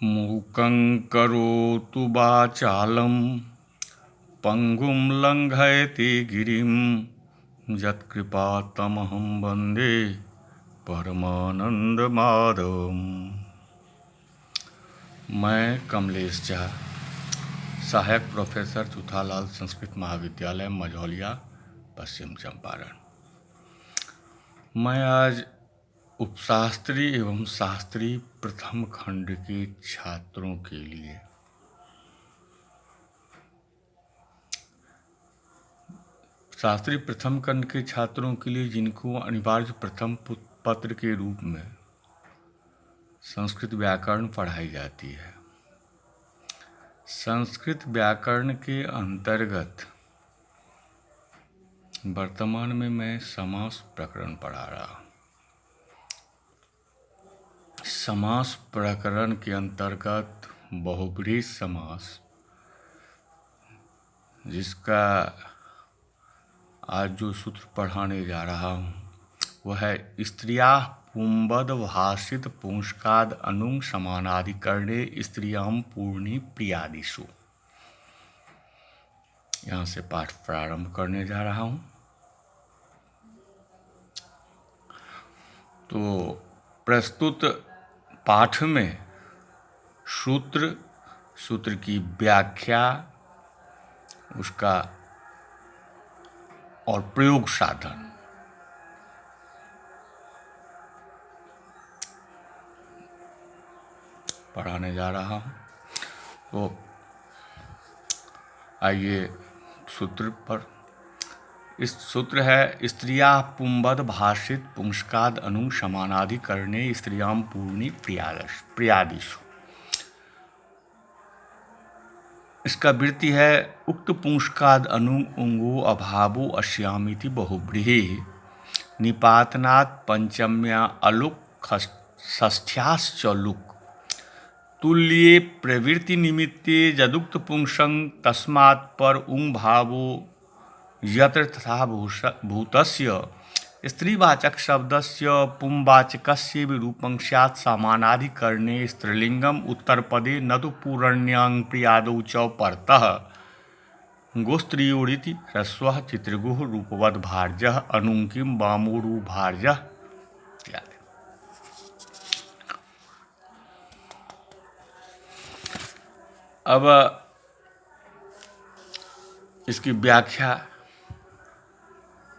मूकं करोतु वाचालं पंगुं लंघयति गिरिं यत्कृपातमहं वन्दे परमानंदमाधवम्। मैं कमलेश झा, सहायक प्रोफेसर चूथालाल संस्कृत महाविद्यालय मझौलिया, पश्चिम चंपारण। मैं आज उपशास्त्री एवं शास्त्री प्रथम खंड के छात्रों के लिए शास्त्री प्रथम खंड के छात्रों के लिए जिनको अनिवार्य प्रथम पत्र के रूप में संस्कृत व्याकरण पढ़ाई जाती है, संस्कृत व्याकरण के अंतर्गत वर्तमान में मैं समास प्रकरण पढ़ा रहा हूँ। समास प्रकरण के अंतर्गत बहुब्रीहि समास, जिसका आज जो सूत्र पढ़ाने जा रहा हूँ वह है स्त्रियाः पुंबद भाषित पुंस्काद अनुं समानाधिकरणे स्त्रियां पूर्णी प्रियादिषु। यहाँ से पाठ प्रारंभ करने जा रहा हूँ। तो प्रस्तुत पाठ में सूत्र की व्याख्या, उसका और प्रयोग साधन पढ़ाने जा रहा हूँ। तो आइए सूत्र पर। इस सूत्र है स्त्रियाः पुंबद भाषित पुंस्काद अनुं समानाधिकरणे स्त्रियां पूर्णी प्रियादिषु। इसका वृत्ति है उक्त पुंस्काद अनुं उंगो अभावो अस्यामिति बहुब्रीहि निपातनात् पंचम्या अलुक षष्ठ्याश्च लुक तुल्ये प्रवृत्ति निमित्ते यदुक्त पुंसं तस्मात् पर उंग भावो यत्र तथा भूतस्य स्त्रीवाचक शब्दस्य पुंवाचकस्य विरूपं स्यात् समानाधिकरणे स्त्रीलिंगम उत्तरपदे न तु पूरण्यां प्रियादौ च परतः गोस्त्रियोरिति ह्रस्वः चित्रगुः रूपवद् भार्यः अनुं किं वामोरु भार्यः। अब इसकी व्याख्या।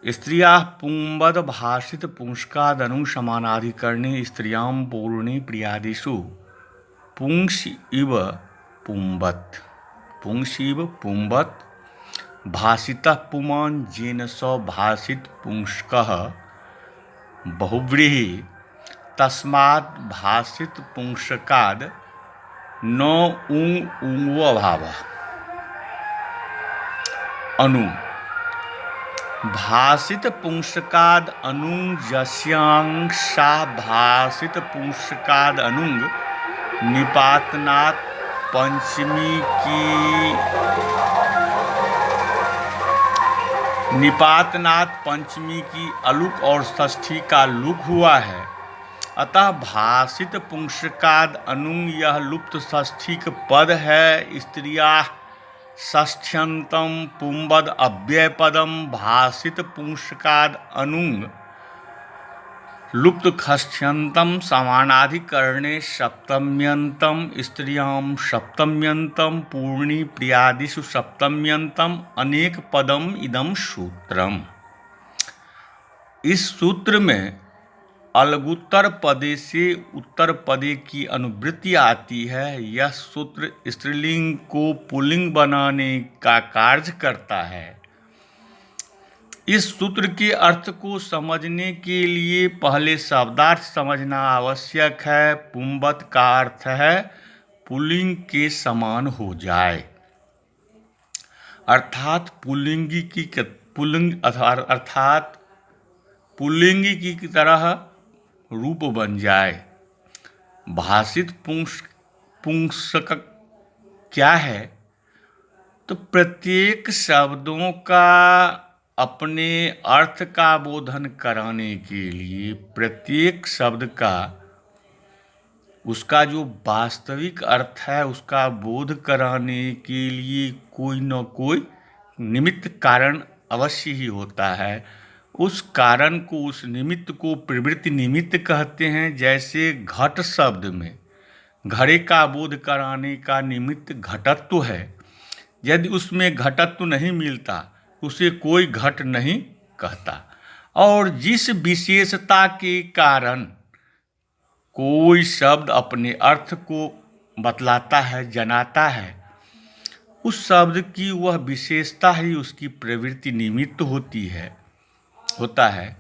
स्त्रियाः पुंबद भाषित पुंस्काद अनुं समानाधिकरणे स्त्रियां पूर्णी प्रियादिषु पुंस इव पुंबत भाषितः पुमान् येन स भाषित पुंस्कः बहुव्रीहि तस्मात् भाषित पुंस्काद न उंगो अभावः अनुं भाषित पुंस्काद अनुं यस्यां सा भाषित पुंस्काद अनुं निपातनात् पंचमी की अलुक और षष्ठी का लुक हुआ है। अतः भाषित पुंस्काद अनुं यह लुप्त षष्ठीक पद है। स्त्रियाः षष्ठ्यन्तं पुंबद अव्यय पदम भाषित पुंस्काद अनुं लुप्त षष्ठ्यन्तं समानाधिकरणे सप्तम्यन्तं स्त्रियां सप्तम्यन्तं पूर्णी प्रियादिषु सप्तम्यन्तं अनेक पदम इदं सूत्रम। इस सूत्र में अलगुत्तर पदे से उत्तर पदे की अनुवृत्ति आती है। यह सूत्र स्त्रीलिंग को पुल्लिंग बनाने का कार्य करता है। इस सूत्र के अर्थ को समझने के लिए पहले शब्दार्थ समझना आवश्यक है। पुंबत का अर्थ है पुल्लिंग के समान हो जाए, अर्थात पुल्लिंगी की तरह रूप बन जाए। भाषित पुंसक क्या है? तो प्रत्येक शब्दों का अपने अर्थ का बोधन कराने के लिए प्रत्येक शब्द का उसका जो वास्तविक अर्थ है उसका बोध कराने के लिए कोई न कोई निमित्त कारण अवश्य ही होता है। उस कारण को, उस निमित्त को प्रवृत्ति निमित्त कहते हैं। जैसे घट शब्द में घड़े का बोध कराने का निमित्त घटत्व है। यदि उसमें घटत्व नहीं मिलता उसे कोई घट नहीं कहता। और जिस विशेषता के कारण कोई शब्द अपने अर्थ को बतलाता है, जनाता है, उस शब्द की वह विशेषता ही उसकी प्रवृत्ति निमित्त होता है।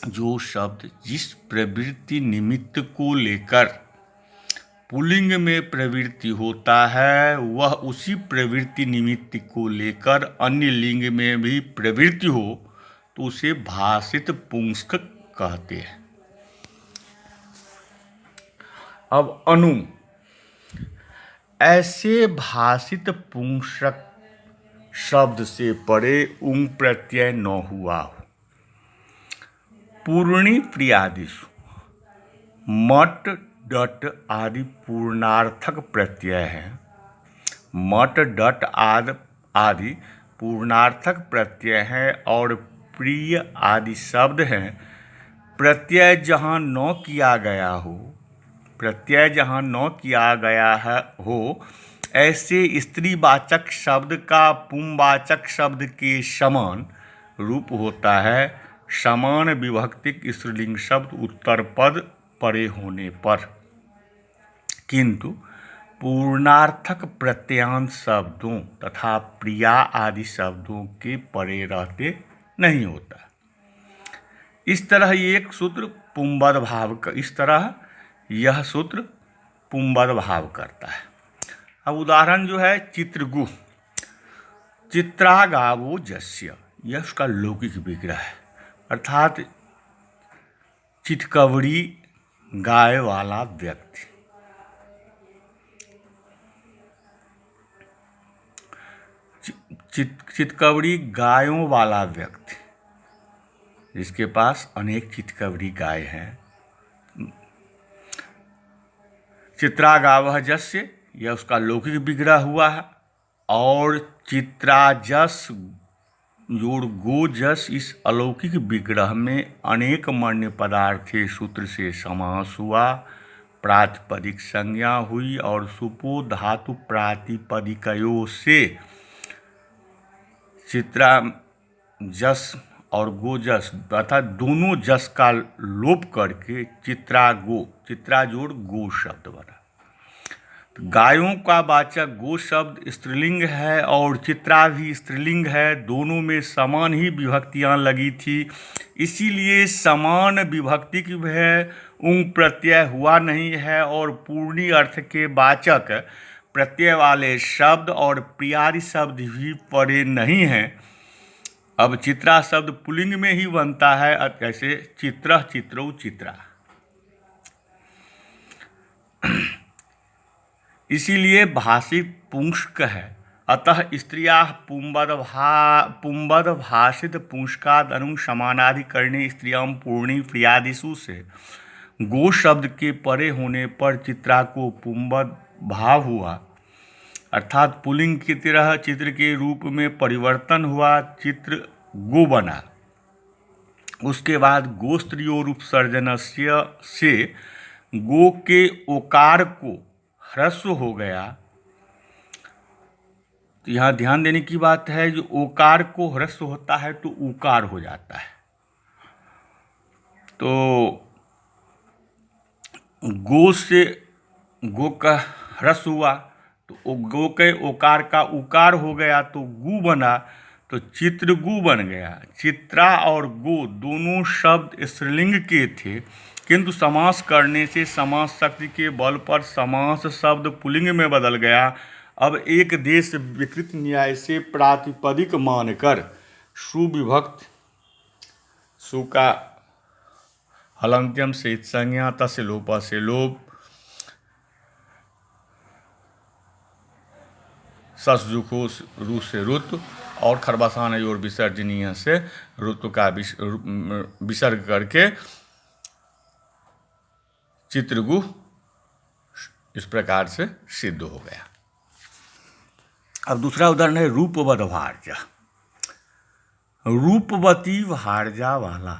जो शब्द जिस प्रवृत्ति निमित्त को लेकर पुल्लिंग में प्रवृत्ति होता है, वह उसी प्रवृत्ति निमित्त को लेकर अन्य लिंग में भी प्रवृत्ति हो तो उसे भाषित पुंस्क कहते हैं। अब अनु, ऐसे भाषित पुंसक शब्द से परे उंग प्रत्यय न हुआ हो। पूर्णी प्रियादिषु मट डट आदि पूर्णार्थक प्रत्यय है। मट डट आदि पूर्णार्थक प्रत्यय है और प्रिय आदि शब्द हैं। प्रत्यय जहाँ न किया गया हो, ऐसे स्त्रीवाचक शब्द का पुंवाचक शब्द के समान रूप होता है। समान विभक्तिक स्त्रीलिंग शब्द उत्तर पद परे होने पर, किंतु पूर्णार्थक प्रत्ययांत शब्दों तथा प्रिया आदि शब्दों के परे रहते नहीं होता। इस तरह एक सूत्र पुंबद भाव का, इस तरह यह सूत्र पुंबद भाव करता है। अब उदाहरण जो है चित्रगु, चित्रागावो जस्य, यह उसका लौकिक विग्रह है, अर्थात चितकबरी गाय वाला व्यक्ति। चितकबरी गायों वाला व्यक्ति जिसके पास अनेक चितकबरी गाय हैं। चित्रागावः जस्य, यह उसका लौकिक विग्रह हुआ है। और चित्राजस जोड़ गोजस, इस अलौकिक विग्रह में अनेक मन्य पदार्थे सूत्र से समास हुआ, प्रातिपदिक संज्ञा हुई और सुपो धातु प्रातिपदिकयों से चित्रा जस और गोजस अर्थात दोनों जस का लोप करके चित्रा जोड़ गो शब्द बना। गायों का वाचक गो शब्द स्त्रीलिंग है और चित्रा भी स्त्रीलिंग है। दोनों में समान ही विभक्तियां लगी थी, इसीलिए समान विभक्ति की वह उंग प्रत्यय हुआ नहीं है और पूर्णी अर्थ के वाचक प्रत्यय वाले शब्द और प्रियादि शब्द भी परे नहीं हैं। अब चित्रा शब्द पुल्लिंग में ही बनता है, जैसे चित्र, चित्रौ, चित्रा। इसीलिए भाषित पुंस्क है। अतः स्त्रिया पुंबद भाषित पुंस्काद अनु समानाधिकरणे स्त्रियां पूर्णी प्रियादिषु से गो शब्द के परे होने पर चित्रा को पुंबद भाव हुआ, अर्थात पुल्लिंग की तरह चित्र के रूप में परिवर्तन हुआ, चित्र गो बना। उसके बाद गोस्त्रियों उपसर्जनस्य से गो के ओकार को ह्रस्व हो गया। तो यहाँ ध्यान देने की बात है, जो ओकार को ह्रस्व होता है तो उकार हो जाता है। तो गो से गो का ह्रस्व हुआ तो गो के ओकार का उकार हो गया तो गु बना, तो चित्रगु बन गया। चित्रा और गो दोनों शब्द स्त्रीलिंग के थे, किंतु समास करने से समास शक्ति के बल पर समास शब्द पुल्लिंग में बदल गया। अब एक देश विकृत न्याय से प्रातिपदिक मानकर सुविभक्त सु का हलंत्यम से इत्संज्ञा, तस्य लोप से लोप, ससजुखो रु से ऋतु और खरबसान और विसर्जनीय से ऋतु का विसर्ग करके चित्रगु इस प्रकार से सिद्ध हो गया। अब दूसरा उदाहरण है रूपवद भारजा। रूपवती भारजा वाला,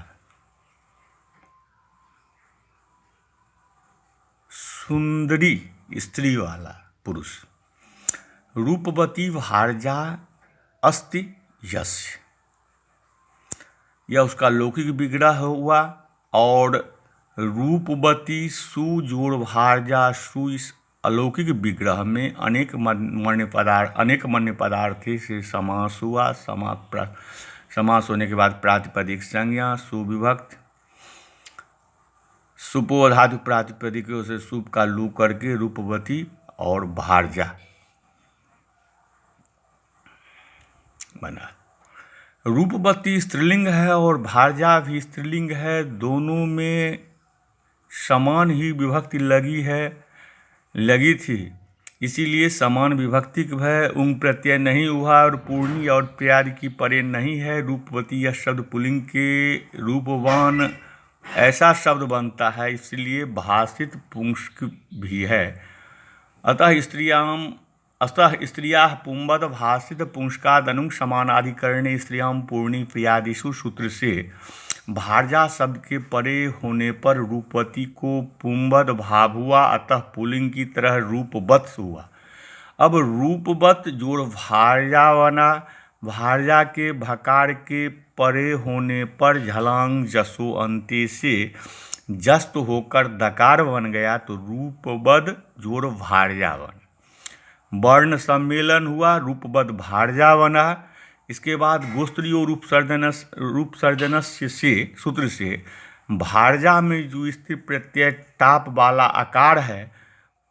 सुंदरी स्त्री वाला पुरुष। रूपवती भारजा अस्ति यस्य, यह उसका लौकिक विग्रह हुआ। और रूपवती सुजोड़ भारजा सु, इस अलौकिक विग्रह में अनेक मन्य पदार्थ से समास हुआ। समास होने के बाद प्रातिपदिक संज्ञा सुविभक्त, सुपो धातु प्रातिपदिकों से सुप का लू करके रूपवती और भारजा बना। रूपवती स्त्रीलिंग है और भारजा भी स्त्रीलिंग है, दोनों में समान ही विभक्ति लगी थी, इसीलिए समान विभक्ति भय उंग प्रत्यय नहीं हुआ और पूर्णी और प्याद की परे नहीं है। रूपवती यह शब्द पुल्लिंग के रूपवान ऐसा शब्द बनता है, इसलिए भाषित पुंस्क भी है। अतः स्त्रियाः पुंवद भाषित पुंस्कादनुंग समानाधिकरणे स्त्रियां पूर्णी प्रियादिषु सूत्र से भारजा शब्द के परे होने पर रूपवती को पुंवद भाव हुआ, अतः पुल्लिंग की तरह रूपवत हुआ। अब रूपवत जोड़ भारजा बना। भारजा के भकार के परे होने पर झलांग जसो अंते से जस्त होकर दकार बन गया, तो रूपवद जोड़ भारजा बना। वर्ण सम्मेलन हुआ, रूपवद भारजा बना। इसके बाद गोस्त्रीय रूपसर्जनस्य से सूत्र से भारजा में जो स्त्री प्रत्यय टाप वाला आकार है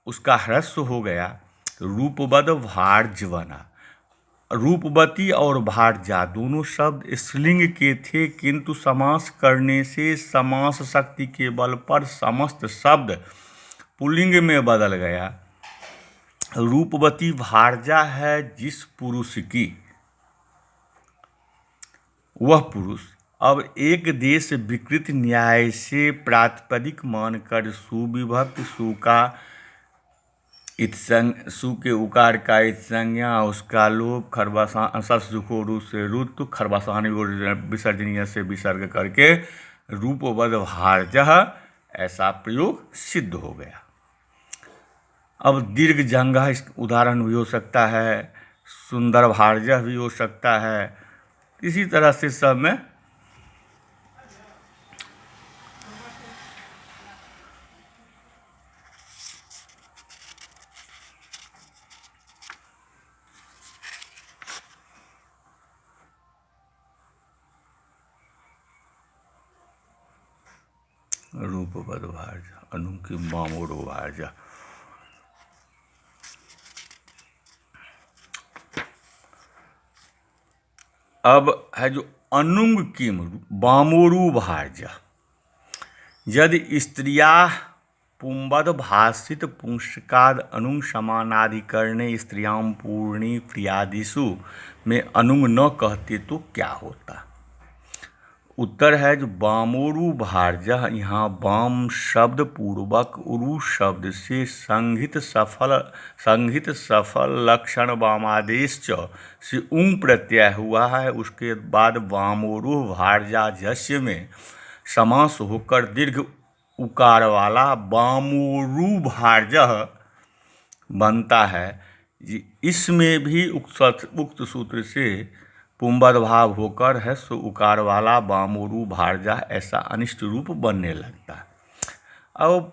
उसका ह्रस्व हो गया, रूपवद भारज बना। रूपवती और भारजा दोनों शब्द स्त्रीलिंग के थे, किंतु समास करने से समास शक्ति के बल पर समस्त शब्द पुल्लिंग में बदल गया। रूपवती भारजा है जिस पुरुष की, वह पुरुष अब एक देश विकृत न्याय से प्रातिपदिक मानकर सुविभक्त सु के उकार का संज्ञा उसका लोप खरबासान ससुखोरु से ऋतु खरबासान विसर्जनीय से विसर्ग करके रूपवद भारजः ऐसा प्रयोग सिद्ध हो गया। अब दीर्घ जंगह उदाहरण भी हो सकता है, सुंदर भारजः भी हो सकता है। इसी तरह से सब में रूपवद भारजा अनुकी मामोरो भारजा। अब है जो अनुंग किम बामोरु भारजा। यदि स्त्रिया पुंवद भाषित पुंस्काद अनुंग समानाधिकरणे स्त्रियां पूर्णी प्रियादिषु में अनुंग न कहते तो क्या होता? उत्तर है जो बामोरु भारजा, यहाँ बाम शब्द पूर्वक उरु शब्द से संहित सफल लक्षण वामादेश से उंग प्रत्यय हुआ है। उसके बाद बामोरु भारजा जस्य में समास होकर दीर्घ उकार वाला बामोरु भारजः बनता है। इसमें भी उक्त सूत्र से पुंवद भाव होकर है सो उकार वाला बामोरु भारजा ऐसा अनिष्ट रूप बनने लगता है। अब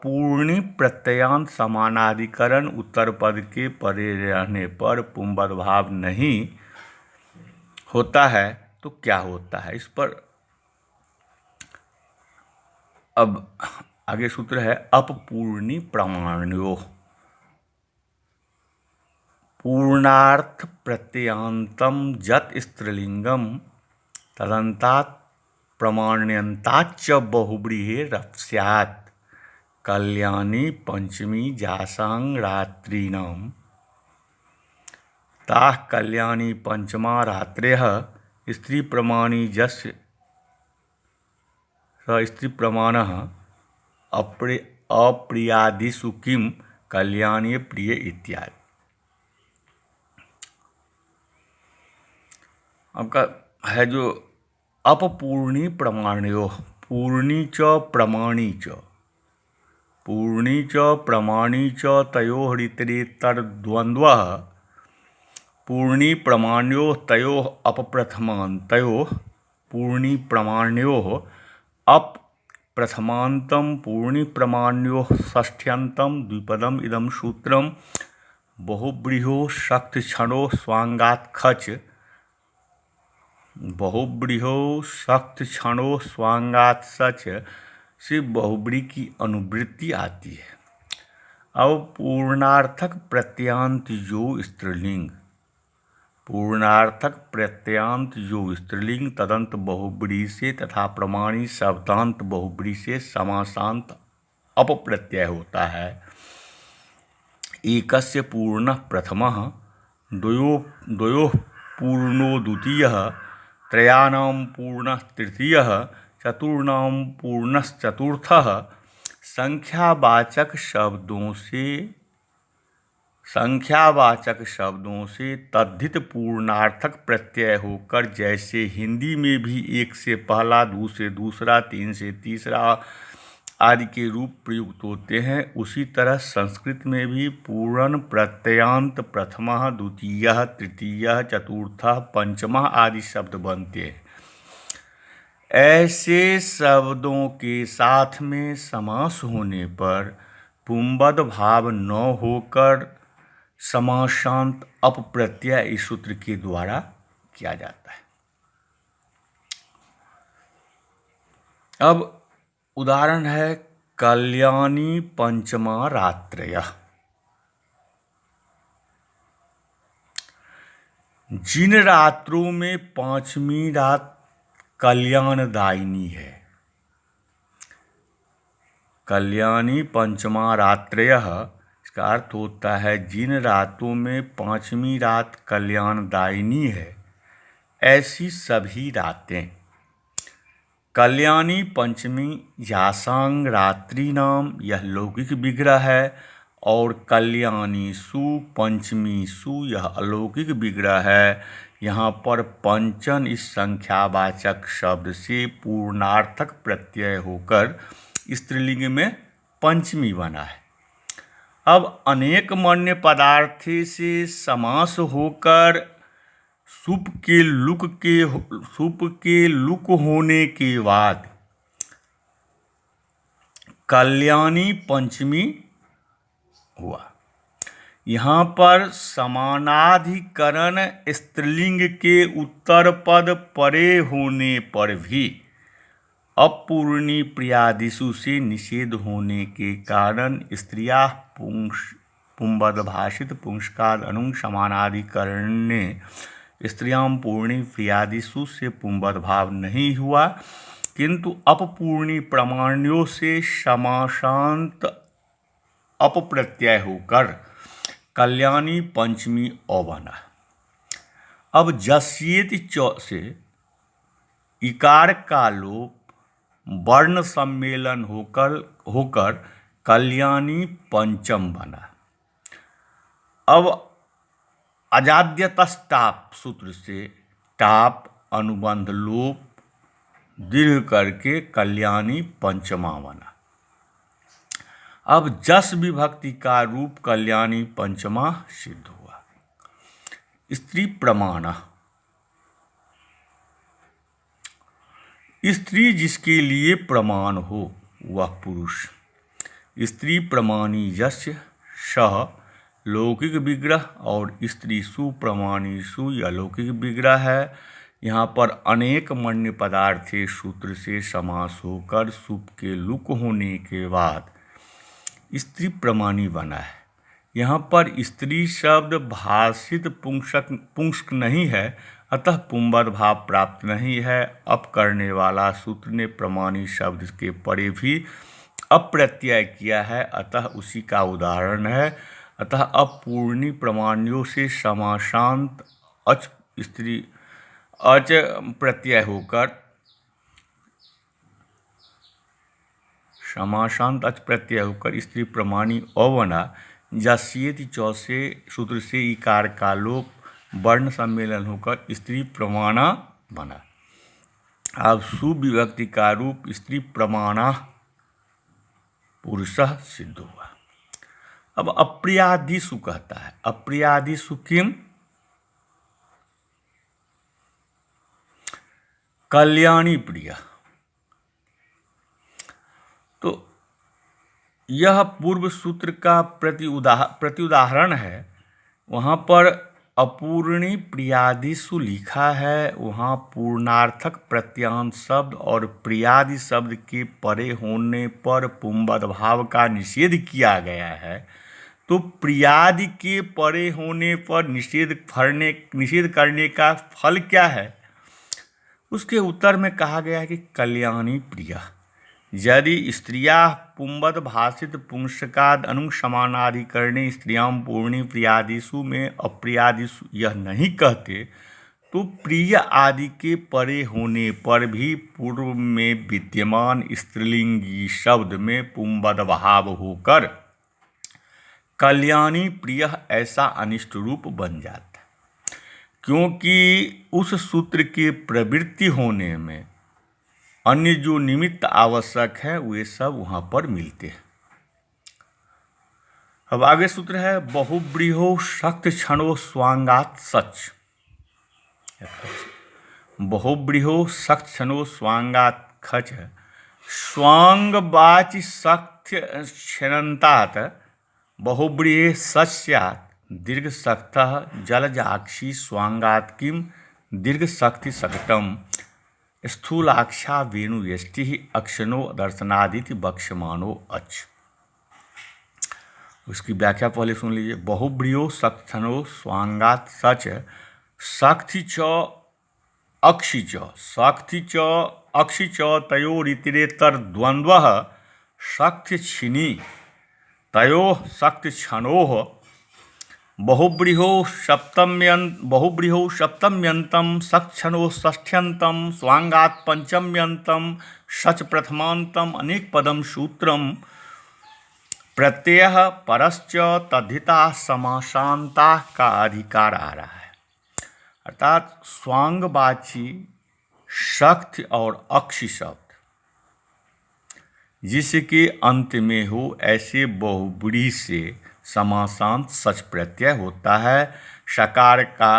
पूर्णी प्रत्ययांत समानाधिकरण उत्तर पद के परे रहने पर पुंवद भाव नहीं होता है तो क्या होता है? इस पर अब आगे सूत्र है अपपूर्णी प्रमाण्यो। पूर्णार्थ प्रत्ययांतम जत स्त्रीलिंगम तदंतात प्रमाण्यंताच्च बहुब्रीहेर स्यात् कल्याणी पंचमी जासांग रात्रीनाम ताः कल्याणी पंचमा रात्रेः स्त्री प्रमाणी जस्य स स्त्री प्रमाणः अप्रियादिषु किम कल्याणी प्रिय इत्यादि। आपका है जो अपपूर्णी प्रमाणयो, पूर्णी च प्रमाणी च, पूर्णी च प्रमाणी च तयोः ऋतरेतर द्वन्द्वः, पूर्णी प्रमाण्योः तयोः अपप्रथमान्तयोः, पूर्णी प्रमाण्योः अप्रथमान्तं, पूर्णी प्रमाण्योः षष्ठ्यन्तं, द्विपदम् इदं सूत्रम्। बहुव्रीहो शक्तिक्षणो स्वांगात् खच, बहुव्रीहो शक्तिक्षणो स्वांगात् सच से बहुव्रीहि की अनुवृत्ति आती है। अब पूर्णार्थक प्रत्यांत जो स्त्रीलिंग, पूर्णार्थक प्रत्यांत जो स्त्रीलिंग तदंत बहुव्रीहि से तथा प्रमाणी शब्दांत बहुव्रीहि से समासांत अपप्रत्यय होता है। एकस्य पूर्णः प्रथमः, द्वयोः पूर्णो द्वितीयः, त्रयाणां पूर्णः तृतीयः, चतुर्णां पूर्णश्चतुर्थः। संख्यावाचक शब्दों से तद्धित पूर्णार्थक प्रत्यय होकर, जैसे हिंदी में भी एक से पहला, दो से दूसरा, तीन से तीसरा आदि के रूप प्रयुक्त होते हैं, उसी तरह संस्कृत में भी पूर्ण प्रत्ययान्त प्रथमः, द्वितीयः, तृतीयः, चतुर्थः, पंचमः आदि शब्द बनते हैं। ऐसे शब्दों के साथ में समास होने पर पुंबद भाव न होकर समासांत अपप्रत्यय इस सूत्र के द्वारा किया जाता है। अब उदाहरण है कल्याणी पंचमा रात्रयः। जिन रात्रों में पांचवी रात कल्याणदायिनी है, कल्याणी पंचमा रात्रयः, इसका अर्थ होता है जिन रातों में पांचवी रात कल्याणदायिनी है, ऐसी सभी रातें। कल्याणी पंचमी यासांग रात्रि नाम, यह लौकिक विग्रह है, और कल्याणी सु पंचमी सु, यह अलौकिक विग्रह है। यहाँ पर पंचन इस संख्यावाचक शब्द से पूर्णार्थक प्रत्यय होकर स्त्रीलिंग में पंचमी बना है। अब अनेक मन्य पदार्थे से समास होकर सुप के लुक होने के बाद कल्याणी पंचमी हुआ। यहाँ पर समानाधिकरण स्त्रीलिंग के उत्तर पद परे होने पर भी अपूर्णी प्रियादिषु से निषेध होने के कारण स्त्रियाः पुंबद भाषित पुंस्काद अनुंग समानाधिकरणे स्त्रियां पूर्णी प्रियादिषु से पुंबद भाव नहीं हुआ, किंतु अपपूर्णी प्रमाण्यों से समासांत अपप्रत्यय होकर कल्याणी पंचमी अ बना। अब जस्येति च से इकार का लोप वर्ण सम्मेलन होकर कल्याणी पंचम बना। अब अजाद्यतस् टाप सूत्र से टाप अनुबंध लोप दीर्घ करके कल्याणी पंचमा बना। अब जस विभक्ति का रूप कल्याणी पंचमा सिद्ध हुआ। स्त्री प्रमाण, स्त्री जिसके लिए प्रमाण हो वह पुरुष। स्त्री प्रमाणी यस्य सह लौकिक विग्रह, और स्त्री सुप्रमाणी सु यह लौकिक विग्रह है। यहाँ पर अनेक मन्य पदार्थे सूत्र से समास होकर सुप के लुक होने के बाद स्त्री प्रमाणी बना है। यहाँ पर स्त्री शब्द भाषित पुंस्क नहीं है, अतः पुंबद भाव प्राप्त नहीं है। अप करने वाला सूत्र ने प्रमाणी शब्द के परे भी अप्रत्यय किया है, अतः उसी का उदाहरण है। अतः अपूर्णी प्रमाणियों से समासांत अच प्रत्यय होकर समासांत अच प्रत्यय होकर स्त्री प्रमाणी अ बना। जस्येति च से सूत्र से इकार का लोप वर्ण सम्मेलन होकर स्त्री प्रमाणा बना। अब सुविभक्ति का रूप स्त्री प्रमाणा पुरुषः सिद्ध हुआ। अब अप्रियादिषु कहता है, अप्रियादिषु किम, कल्याणी प्रिया। तो यह पूर्व सूत्र का प्रत्युदाहरण है। वहाँ पर अपूर्णी प्रियादिषु लिखा है, वहाँ पूर्णार्थक प्रत्यांत शब्द और प्रियादि शब्द के परे होने पर पुंबद भाव का निषेध किया गया है। तो प्रियादि के परे होने पर निषेध करने का फल क्या है? उसके उत्तर में कहा गया है कि कल्याणी प्रिया। यदि स्त्रियां पुंबद भाषित पुंसकाद अनुसमानाधिकरणे स्त्रियां पूर्णी प्रियादिषु में अप्रियादिषु यह नहीं कहते तो प्रिय आदि के परे होने पर भी पूर्व में विद्यमान स्त्रीलिंगी शब्द में पुंबद भाव होकर कल्याणी प्रिय ऐसा अनिष्ट रूप बन जाता है, क्योंकि उस सूत्र के प्रवृत्ति होने में अन्य जो निमित्त आवश्यक है वे सब वहाँ पर मिलते हैं। अब आगे सूत्र है बहुब्रीहो शक्त क्षणो स्वांगात सच। बहुब्रीहो शक्त क्षणो स्वांगात खच। स्वांगवाच शक्त क्षणन्तात बहुब्रीहे सच स्यात्। दीर्घ शक्तः जलजाक्षी स्वांगात किम दीर्घ शक्ति शकटम। स्थूलाक्षा वेणु यष्टि अक्षनो दर्शनादिति बक्ष्यमानो अच। उसकी व्याख्या पहले सुन लीजिए। बहुब्रीहो शक्तनो स्वांगात सच। शक्ति च अक्षि च, शक्ति च अक्षि च तयोरितरेतर द्वन्द्वः शक्ति क्षिणी तयोः शक्ति क्षणोः। बहुब्रीहो सप्तम्यंतम सक्षणो षष्ठ्यंतम स्वांगात पंचम्यंतम सच प्रथमांतम अनेक पदम सूत्रम प्रत्यय परश्च तद्धिता समासांता का अधिकार आ रहा है। अर्थात स्वांगवाची शक्ति और अक्षि शब्द जिसके अंत में हो ऐसे बहुब्री से समासांत सच प्रत्यय होता है। शकार का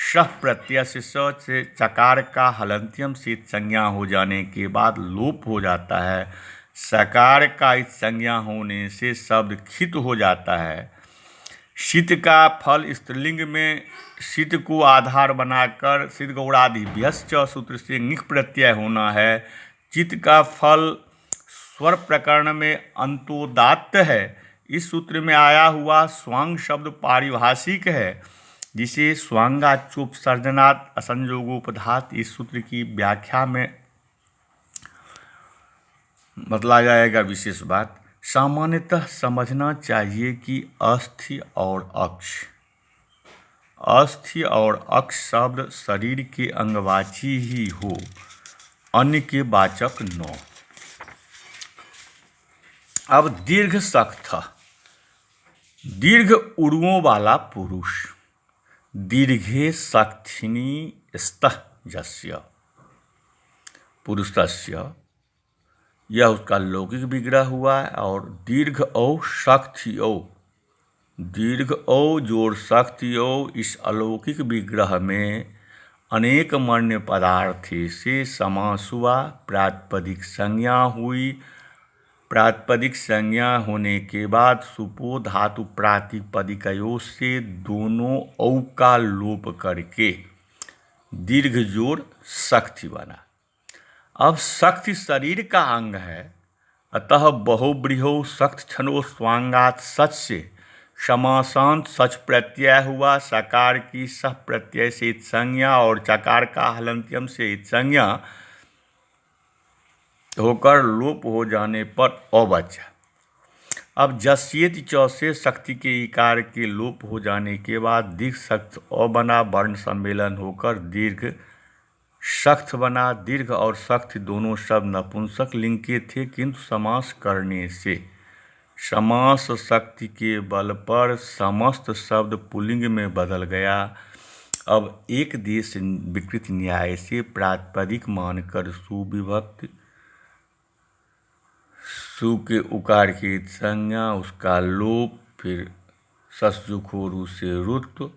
शह प्रत्यय से स से चकार का हलंत्यम से संज्ञा हो जाने के बाद लोप हो जाता है। सकार का इस संज्ञा होने से शब्द खित हो जाता है। शीत का फल स्त्रीलिंग में शीत को आधार बनाकर सिद्ध गौड़ादि व्यश्च सूत्र से निख प्रत्यय होना है। चित का फल स्वर प्रकरण में अंतोदात्त है। इस सूत्र में आया हुआ स्वांग शब्द पारिभाषिक है जिसे स्वांगाच्योपसर्जनात् असंयोगोपधात इस सूत्र की व्याख्या में बतलाया जाएगा। विशेष बात सामान्यतः समझना चाहिए कि अस्थि और अक्ष शब्द शरीर के अंगवाची ही हो, अन्य के वाचक न। अब दीर्घ सख्त दीर्घ उड़ुओं वाला पुरुष। दीर्घे सख्थिनी स्तः यस्य पुरुषस्य, यह उसका लौकिक विग्रह हुआ है। और दीर्घ औ शक्ति औ, दीर्घ औ जोड़ शक्ति औ इस अलौकिक विग्रह में अनेक मन्य पदार्थे से समास हुआ। प्रातिपदिक संज्ञा हुई। प्रातिपदिक संज्ञा होने के बाद सुपो धातु प्रातिपदिकयों से दोनों औ का लोप करके दीर्घ जोड़ शक्ति बना। अब शक्ति शरीर का अंग है, अतः बहुब्रीहो शक्त क्षणो स्वांगात सच से समासांत सच प्रत्यय हुआ। सकार की सह प्रत्यय से इत संज्ञा और चकार का हलंत्यम से इत संज्ञा होकर लोप हो जाने पर अ बचा। अब जस्येति च से शक्ति के इकार के लोप हो जाने के बाद दीर्घ शक्त अ बना। वर्ण सम्मेलन होकर दीर्घ सख्त बना। दीर्घ और सख्त दोनों शब्द नपुंसक लिंग के थे, किंतु समास करने से समास शक्ति के बल पर समस्त शब्द पुल्लिंग में बदल गया। अब एक देश विकृत न्याय से प्रातिपदिक मानकर सुविभक्त सु के उकार की संज्ञा, उसका लोप, फिर ससजुखोरु से रुत्व,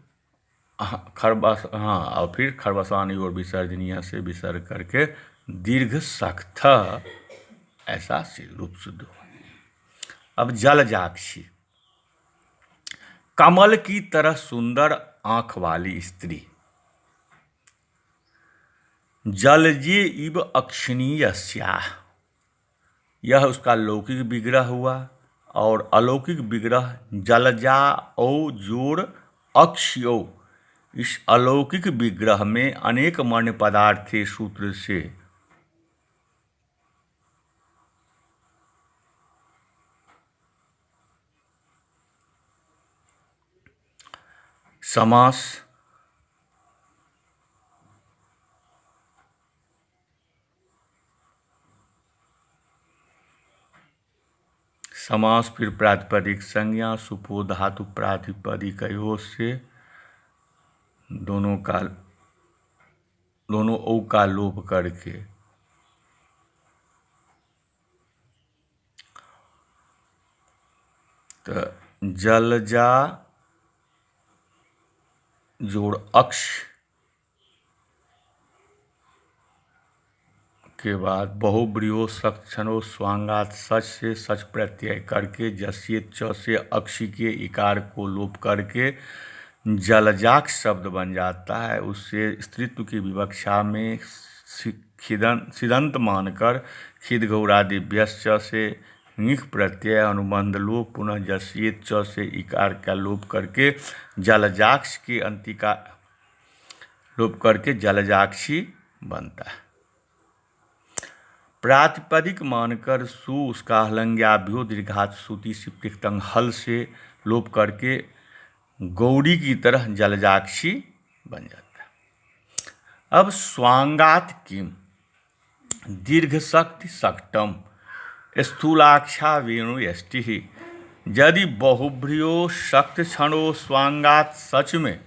और फिर खरबसानी और विसर्जनीय से विसर्ग करके दीर्घ सख्त ऐसा रूप शुद्ध हो। अब जलजाक्षी, कमल की तरह सुंदर आंख वाली स्त्री। जलजे इव अक्षिणीयस्याः, यह उसका लौकिक विग्रह हुआ। और अलौकिक विग्रह जलजा औ जोड़ अक्षयो, इस अलौकिक विग्रह में अनेक मण्य पदार्थ थे सूत्र से। समास, समास, फिर प्रातिपदिक संज्ञा, सुपो धातु प्रातिपदिकयोः से दोनों ओ का लोप करके तो जलजा जोड़ अक्ष के बाद बहुब्रीहो सक्षणो स्वांगात सच से सच प्रत्यय करके जस्ये च से अक्षी के इकार को लोप करके जलजाक्ष शब्द बन जाता है। उससे स्त्रीत्व की विवक्षा में सिदंत मानकर खिद गौरादिभ्यश्च से निख प्रत्यय अनुबंध लोप, पुनः जस्ये च से इकार का लोप करके जलजाक्ष के अंतिका लोप करके जलजाक्षी बनता है। प्रातिपदिक मानकर सु उसका हलंग्याभ्यो दीर्घात सूती सिप्तिक्तंग हल से लोप करके गौड़ी की तरह जलजाक्षी बन जाता है। अब स्वांगात किम, दीर्घ शक्ति सक्टम स्थूलाक्षा वेणु यष्टि। यदि बहुभ्रियो शक्त क्षणो स्वांगात, सच में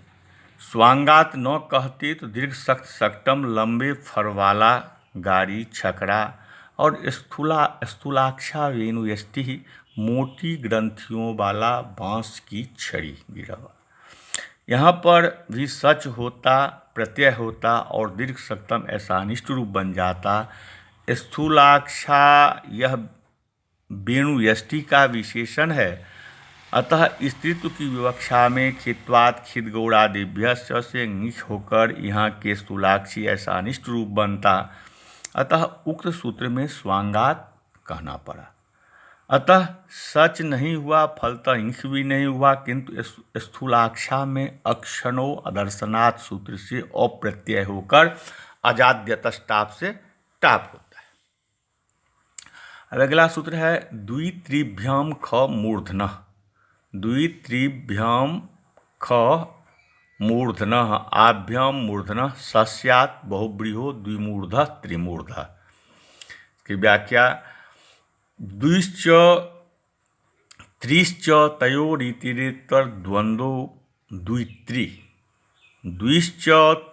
स्वांगात न कहते तो दीर्घ शक्त सक्टम लंबे फर वाला गाड़ी छकड़ा, और स्थूलाक्षा वेणु यष्टि मोटी ग्रंथियों वाला बांस की छड़ी गिरा हुआ। यहाँ पर भी सच होता, प्रत्यय होता और दीर्घ सक्तम ऐसा अनिष्ट रूप बन जाता। स्थूलाक्षा यह वेणु यष्टि का विशेषण है, अतः स्त्रीत्व की विवक्षा में खित्वात खिद गौड़ादिभ्यश्च से निख होकर यहाँ के स्थूलाक्षी ऐसा अनिष्ट रूप बनता, अतः उक्त सूत्र में स्वांगात कहना पड़ा। अतः सच नहीं हुआ, फलतः इंख भी नहीं हुआ, किंतु स्थूलाक्षा में अक्षणो अदर्शनात् सूत्र से अप्रत्यय होकर अजाद्यतस्टाप से टाप होता है। अब अगला सूत्र है द्वित्रिभ्याम ख मूर्धनः। द्वित्रिभ्याम ख मूर्धनः आभ्याम मूर्धनः सस्यात् बहुब्रीहो द्विमूर्धः त्रिमूर्धः। इसकी व्याख्या द्विश्च त्रिश्च तयोरितिरेतर द्वंद्वो द्वित्रि। द्विश्च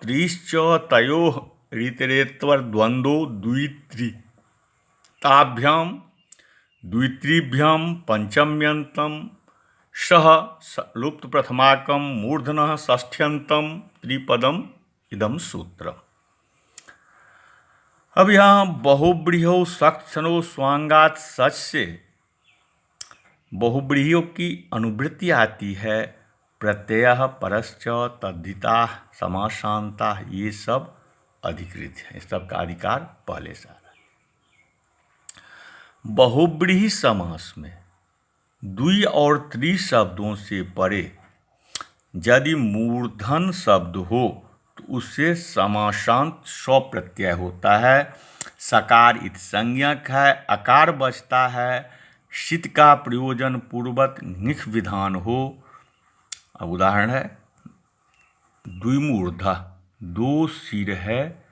त्रिश्च तयोरितिरेतर द्वंद्वो द्वित्रि। ताभ्याम द्वित्रिभ्याम पंचम्यंतम सह लुप्त प्रथमाकम मूर्धनः षष्ठ्यंतम त्रिपदम इदम सूत्र। अब यहाँ बहुब्रीहो सक्षणो स्वांगात सच से बहुब्रीहियों की अनुवृत्ति आती है। प्रत्यय परश्च तद्धिता समासांता, ये सब अधिकृत है, इस सब का अधिकार पहले से आ रहा है। बहुब्रीहि समास में द्वि और त्रि शब्दों से परे यदि मूर्धन शब्द हो तो उससे समासांत स्वप्रत्यय होता है। सकार इत संज्ञक है, अकार बचता है, शीत का प्रयोजन पूर्वक निख विधान हो। अब उदाहरण है द्विमूर्धा, दो सिर है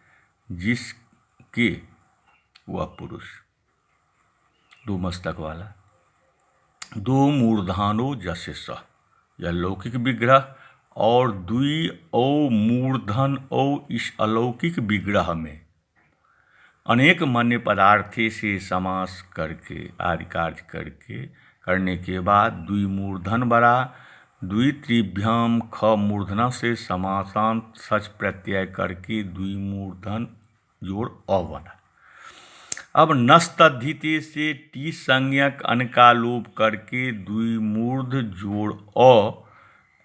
जिसके वह पुरुष, दो मस्तक वाला, दो मूर्धानो जस्य सह, यह लौकिक विग्रह, और द्वि औ मूर्धन औ इस अलौकिक विग्रह में अनेक मान्य पदार्थे से समास करके आदि कार्य करके करने के बाद द्विमूर्धन बना, द्वित्रिभ्याम ख मूर्धना से समासांत सच प्रत्यय करके द्विमूर्धन जोड़ अ बना। अब नस्तद्धिते से टी संज्ञक अन का लोप करके द्विमूर्ध जोड़ अ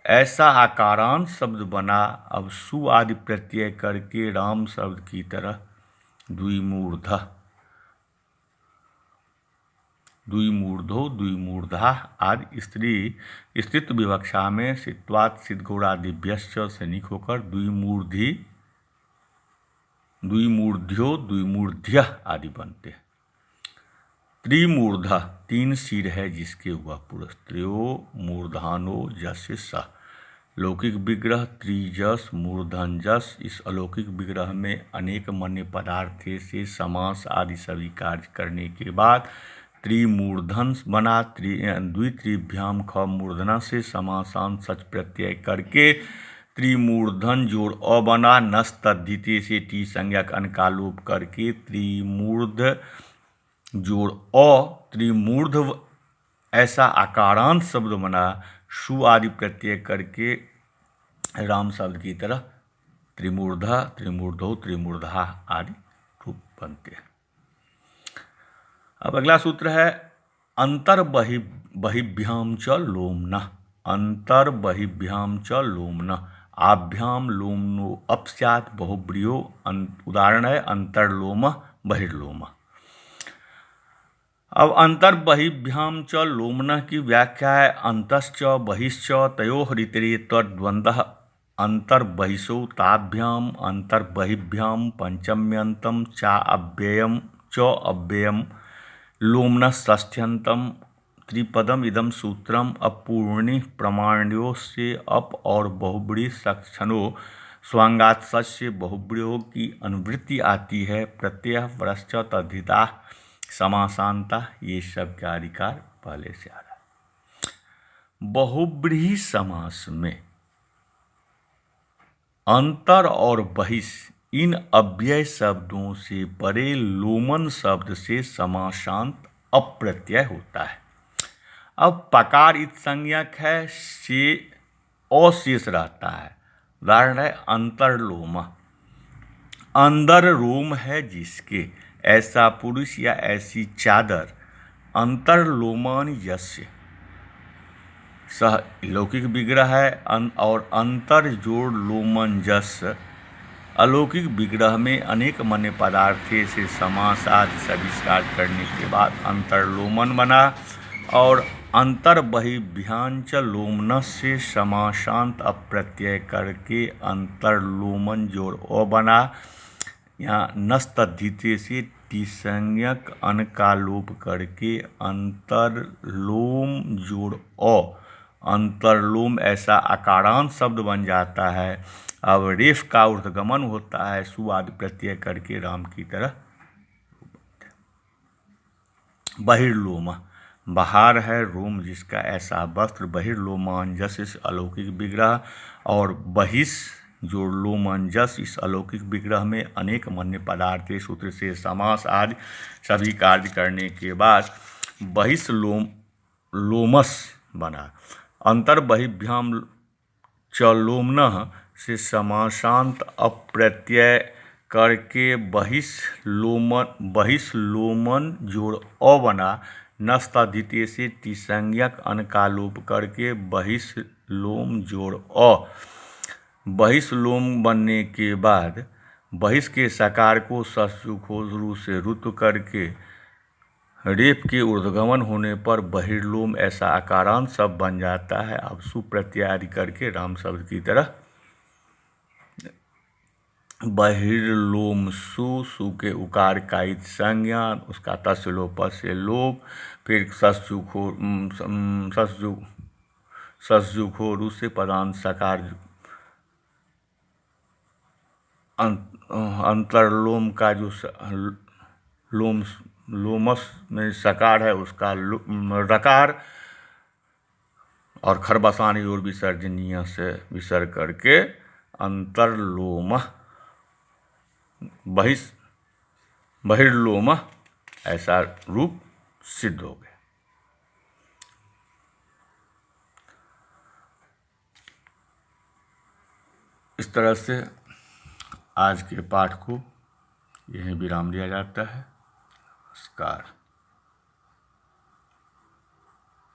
ऐसा आकारांत शब्द बना। अब सु आदि प्रत्यय करके राम शब्द की तरह द्विमूर्ध, द्विमूर्धो, द्विमूर्धा आदि स्त्री स्त्रीत्व विवक्षा में सित्वात् सिद्धगौरादिभ्यश्च से निक होकर द्विमूर्धी, द्विमूर्ध्यो, द्विमूर्ध्य आदि बनते हैं। त्रिमूर्ध, तीन सिर है जिसके हुआ पुरुष, त्रयो मूर्धानो जस्य सह, लौकिक विग्रह त्रिजस मूर्धन जस, इस अलौकिक विग्रह में अनेक मन्य पदार्थ से समास आदि सभी कार्य करने के बाद त्रिमूर्धन बना। द्वित्रिभ्याम ख मूर्धना से समासांत सच प्रत्यय करके त्रिमूर्धन जोड़ अ बना। नस्तद्धिते से टी संज्ञक अन का लोप करके त्रिमूर्ध जोड़ अ त्रिमूर्ध ऐसा आकारांत शब्द बना। सु आदि प्रत्यय करके राम शब्द की तरह त्रिमूर्धा, त्रिमूर्धो, त्रिमूर्धा आदि रूप बनते हैं। अब अगला सूत्र है अंतर बहिभ्याम च लोमना, अंतर बहिभ्याम च लोमना, आभ्याम लोमनो अपस्यात् बहुब्रीयो। उदाहरण है अंतर्लोम बहिर्लोम। अब अंतर बहिभ्याम च लोमना की व्याख्या है अंतश्च बहिश्च तयोः ऋतरेतद्वन्द्वः अंतर बहिषो ताभ्याम अंतर बहिभ्याम पंचम्यंतम चा अव्ययम च अव्ययम लोमनः त्रिपदम इदम सूत्रम अपूर्णी प्रमाणयों से अप और बहुब्री सक्षणो स्वांगात सच से बहुब्रियों की अनुवृत्ति आती है। प्रत्यय परश्च तद्धिता समासांता, ये सब का अधिकार पहले से आ रहा है। बहुब्रीहि समास में अंतर और बहिष इन अव्यय शब्दों से परे लोमन शब्द से समासांत अप्रत्यय होता है। अब पकार इत संज्ञक है से अशेष रहता है। उदाहरण है अंतरलोम, अंदर रोम है जिसके, ऐसा पुरुष या ऐसी चादर। अंतरलोमान यस्य, सह लौकिक विग्रह है और अंतर जोड़ लोमन जस अलौकिक विग्रह में अनेक मन्य पदार्थे से समास आदि सविष्कार करने के बाद अंतरलोमन बना। और अंतर बहिभ्यांच लोमन से समासांत अप्रत्यय करके अंतरलोमन जोड़ अ बना। यहाँ नस्तद्धिते से टिसंज्ञक अन का लोप करके अंतरलोम जोड़ अ अंतरलोम ऐसा आकारांत शब्द बन जाता है। अब रेफ का ऊर्ध्वगमन होता है, सु आदि प्रत्यय करके राम की तरह। बहिर्लोम, बाहर है रोम जिसका, ऐसा वस्त्र। बहिर्लोमांजस इस अलौकिक विग्रह, और बहिष जोड़ लोमांजस इस अलौकिक विग्रह में अनेक मन्य पदार्थ सूत्र से समास आदि सभी कार्य करने के बाद बहिष लोमस बना। अंतर बहिभ्याम च लोमनः से समासांत अप्रत्यय करके बहिष लोमन जोड़ अ बना। नस्तद्धिते से टिसंज्ञक अन का लोप करके बहिष लोम जोड़ अ। बहिष लोम बनने के बाद बहिष के सकार को ससुखोरु से रुत्व करके रेप के ऊर्ध्वगमन होने पर बहिर्लोम ऐसा आकारांत शब्द बन जाता है। अब सुप्रत्यय आदि करके राम शब्द की तरह बहिर्लोम सु के उकार का इत संज्ञा, उसका तस्य लोप से लोप, फिर ससजुखोरु से पदांत सकार अंतरलोम का जो लोमस में सकार है उसका रकार, और खरबसानी और विसर्जनीय से विसर्ग करके अंतरलोम बहिर्लोम ऐसा रूप सिद्ध हो गया। इस तरह से आज के पाठ को यहीं विराम दिया जाता है। नमस्कार।